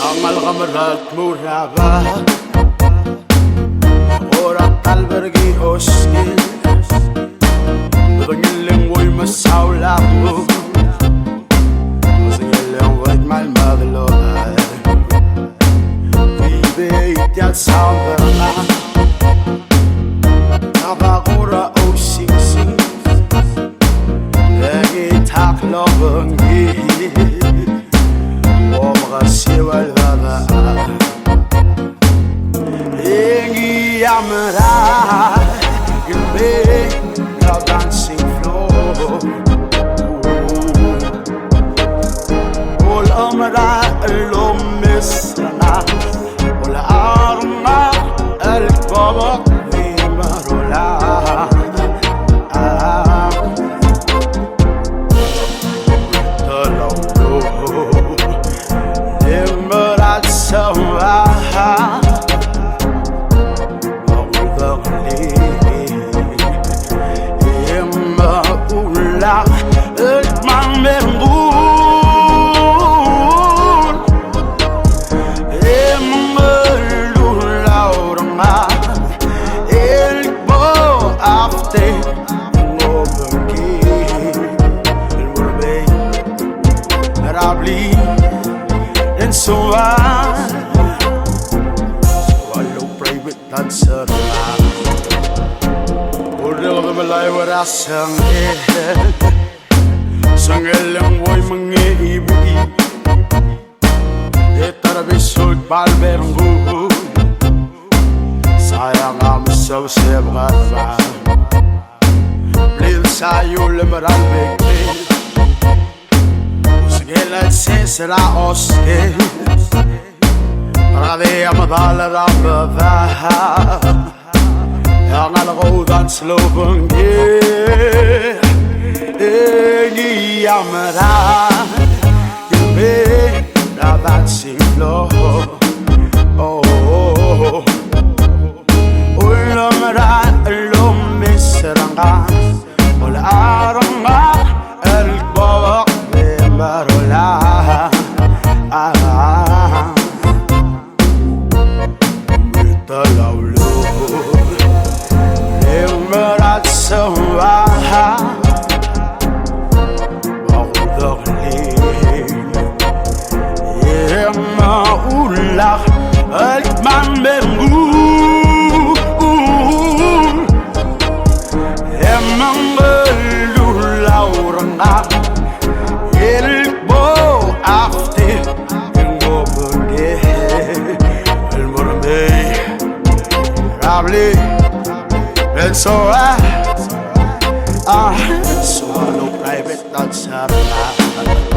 Ang algamarat muraba Orat albergi oskil Bangileng woy masawla mo Bangileng woy malmagloay Vive itiat samberna Tabakura o singsing Lagi taklobangi Siwal baba Ingi amra Gilbe Na dancing floor Ol amra Alom misrana Ol arma El babak Vimarula And so I Swallow private dancer Udah kemalay wala sang Sangalang woy mga ibugi Etarabisod balberanggu Sayang amasaw sebra ba Blil sayo lemaran bekli Gelat sesra oske Rade amadala rabba Yang algodan slobangi Egi amara Gilbe Rabat singlo Oh Ulamara Alom misranga Ula aranga El-bawak Marola Mitalawlo Limarat sawa Maudagli Yema ulak Al-man bergu Yema ngelulawranga And so I swallow private dancer